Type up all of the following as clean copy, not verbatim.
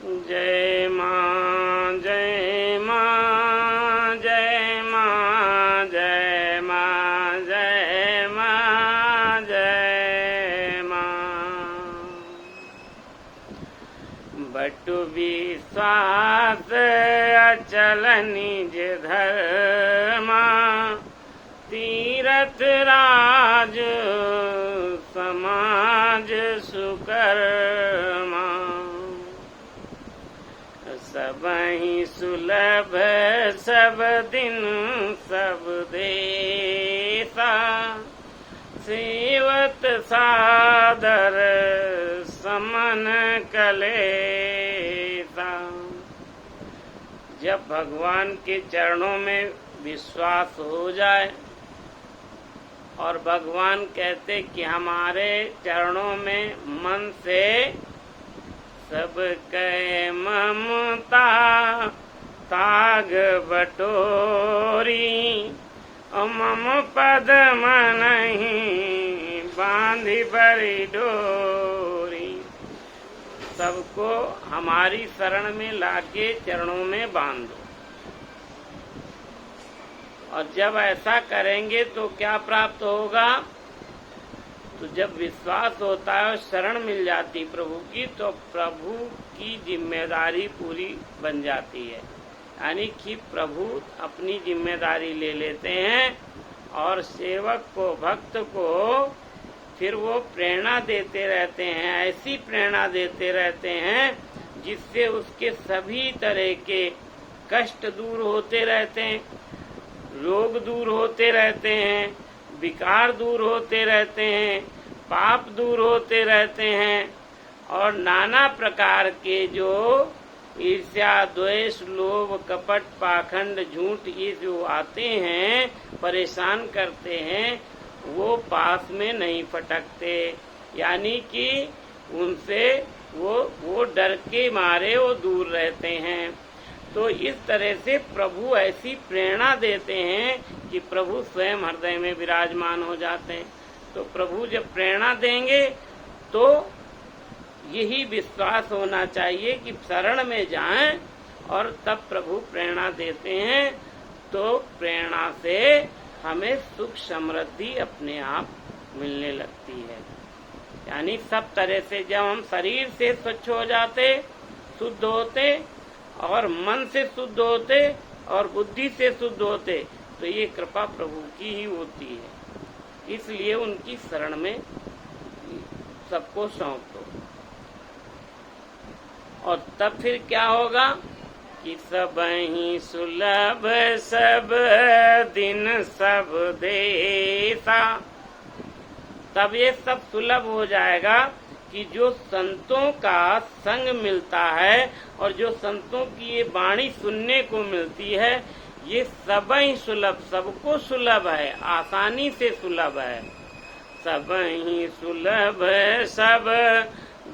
जय मां जय मां जय मां जय मां जय मां जय मां। बटु विश्वास अचल निज धर्मा, तीरथ राज समाज सुकर्मा। सबहि सुलभ सब दिन सब देसा, सेवत सादर समन कलेसा। जब भगवान के चरणों में विश्वास हो जाए और भगवान कहते कि हमारे चरणों में मन से सब कह ममता ताग बटोरी, मम पद मनहि बांधि बरी डोरी। सबको हमारी शरण में लाके चरणों में बांध दो। और जब ऐसा करेंगे तो क्या प्राप्त होगा? तो जब विश्वास होता है और शरण मिल जाती प्रभु की, तो प्रभु की जिम्मेदारी पूरी बन जाती है। यानी कि प्रभु अपनी जिम्मेदारी ले लेते हैं और सेवक को, भक्त को फिर वो प्रेरणा देते रहते हैं। ऐसी प्रेरणा देते रहते हैं जिससे उसके सभी तरह के कष्ट दूर होते रहते हैं, रोग दूर होते रहते हैं, विकार दूर होते रहते हैं, पाप दूर होते रहते हैं और नाना प्रकार के जो ईर्ष्या, द्वेष, लोभ, कपट, पाखंड, झूठ ये जो आते हैं, परेशान करते हैं, वो पास में नहीं फटकते। यानी कि उनसे वो डर के मारे वो दूर रहते हैं। तो इस तरह से प्रभु ऐसी प्रेरणा देते हैं कि प्रभु स्वयं हृदय में विराजमान हो जाते हैं। तो प्रभु जब प्रेरणा देंगे तो यही विश्वास होना चाहिए कि शरण में जाएं और तब प्रभु प्रेरणा देते हैं। तो प्रेरणा से हमें सुख समृद्धि अपने आप मिलने लगती है। यानी सब तरह से जब हम शरीर से स्वच्छ हो जाते, शुद्ध होते और मन से शुद्ध होते और बुद्धि से शुद्ध होते, तो ये कृपा प्रभु की ही होती है। इसलिए उनकी शरण में सबको सौंप दो। और तब फिर क्या होगा कि सबहि सुलभ सब दिन सब देसा। तब ये सब सुलभ हो जाएगा कि जो संतों का संग मिलता है और जो संतों की ये वाणी सुनने को मिलती है, ये सबहि सुलभ, सबको सुलभ है, आसानी से सुलभ है। सबहि सुलभ सब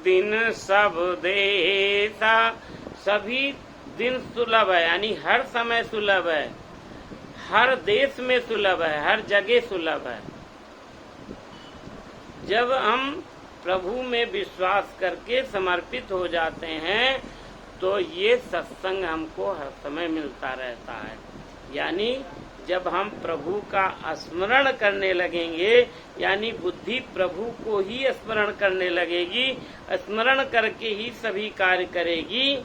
दिन सब देसा। सभी दिन सुलभ है, यानी हर समय सुलभ है, हर देश में सुलभ है, हर जगह सुलभ है। जब हम प्रभु में विश्वास करके समर्पित हो जाते हैं तो ये सत्संग हमको हर समय मिलता रहता है। यानी जब हम प्रभु का स्मरण करने लगेंगे, यानी बुद्धि प्रभु को ही स्मरण करने लगेगी, स्मरण करके ही सभी कार्य करेगी,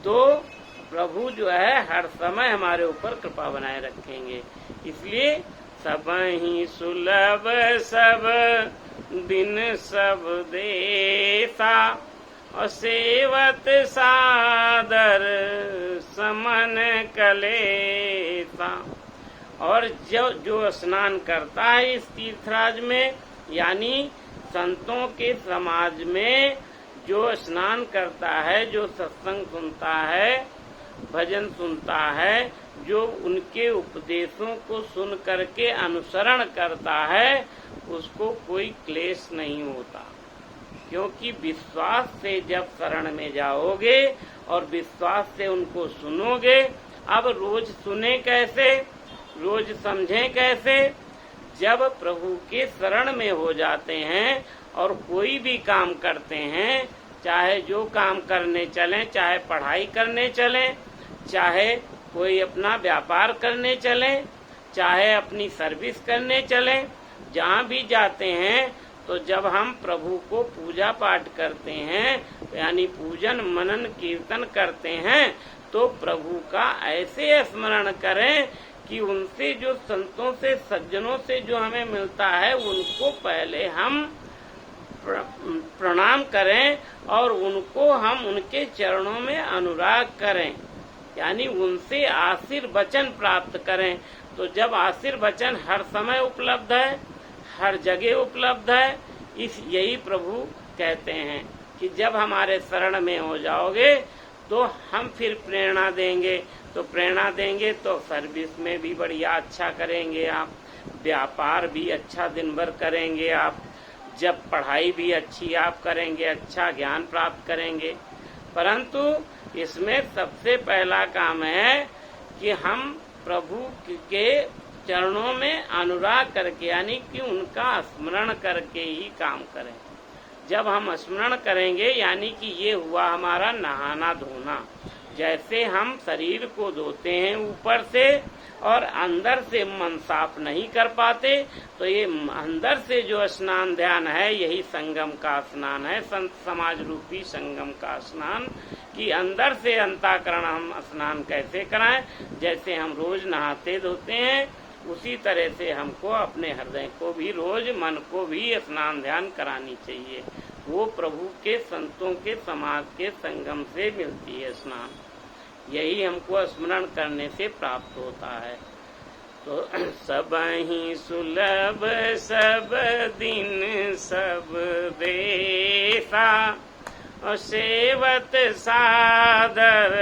तो प्रभु जो है हर समय हमारे ऊपर कृपा बनाए रखेंगे। इसलिए सबहि सुलभ सब दिन सब देसा, और सेवत सादर समन कलेसा। और जो स्नान करता है इस तीर्थराज में, यानी संतों के समाज में जो स्नान करता है, जो सत्संग सुनता है, भजन सुनता है, जो उनके उपदेशों को सुन करके अनुसरण करता है, उसको कोई क्लेश नहीं होता। क्योंकि विश्वास से जब शरण में जाओगे और विश्वास से उनको सुनोगे, अब रोज सुने कैसे, रोज समझें कैसे? जब प्रभु के शरण में हो जाते हैं और कोई भी काम करते हैं चाहे जो काम करने चलें, चाहे पढ़ाई करने चलें, चाहे कोई अपना व्यापार करने चलें, चाहे अपनी सर्विस करने चलें, जहाँ भी जाते हैं तो जब हम प्रभु को पूजा पाठ करते हैं, यानी पूजन मनन कीर्तन करते हैं, तो प्रभु का ऐसे स्मरण करें कि उनसे जो संतों से सज्जनों से जो हमें मिलता है उनको पहले हम प्रणाम करें और उनको हम उनके चरणों में अनुराग करें, यानी उनसे आशीर्वचन प्राप्त करें। तो जब आशीर्वचन हर समय उपलब्ध है, हर जगह उपलब्ध है, यही प्रभु कहते हैं कि जब हमारे शरण में हो जाओगे तो हम फिर प्रेरणा देंगे। तो प्रेरणा देंगे तो सर्विस में भी बढ़िया अच्छा करेंगे आप, व्यापार भी अच्छा दिन भर करेंगे आप, जब पढ़ाई भी अच्छी आप करेंगे, अच्छा ज्ञान प्राप्त करेंगे। परंतु इसमें सबसे पहला काम है कि हम प्रभु के चरणों में अनुराग करके, यानी कि उनका स्मरण करके ही काम करें। जब हम स्मरण करेंगे, यानी कि ये हुआ हमारा नहाना धोना। जैसे हम शरीर को धोते हैं ऊपर से और अंदर से मन साफ नहीं कर पाते, तो ये अंदर से जो स्नान ध्यान है यही संगम का स्नान है, संत समाज रूपी संगम का स्नान। कि अंदर से अंतःकरण हम स्नान कैसे कराएं, जैसे हम रोज नहाते धोते हैं उसी तरह से हमको अपने हृदय को भी रोज, मन को भी स्नान ध्यान करानी चाहिए। वो प्रभु के संतों के समाज के संगम से मिलती है स्नान, यही हमको स्मरण करने से प्राप्त होता है। तो सबहि सुलभ सब दिन सब देसा, और सेवत सादर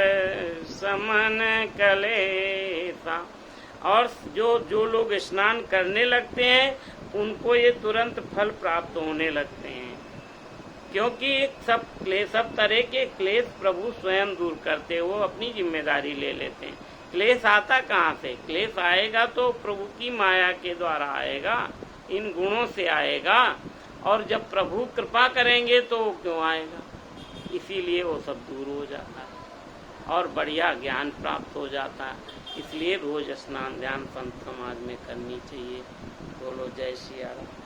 समन कलेसा। और जो लोग स्नान करने लगते हैं उनको ये तुरंत फल प्राप्त होने लगते हैं, क्योंकि सब तरह के क्लेश प्रभु स्वयं दूर करते हैं, वो अपनी जिम्मेदारी ले लेते हैं। क्लेश आता कहाँ से? क्लेश आएगा तो प्रभु की माया के द्वारा आएगा, इन गुणों से आएगा, और जब प्रभु कृपा करेंगे तो क्यों आएगा। इसीलिए वो सब दूर हो जाता है और बढ़िया ज्ञान प्राप्त हो जाता है। इसलिए रोज स्नान ध्यान संत समाज में करनी चाहिए। बोलो जय सिया राम।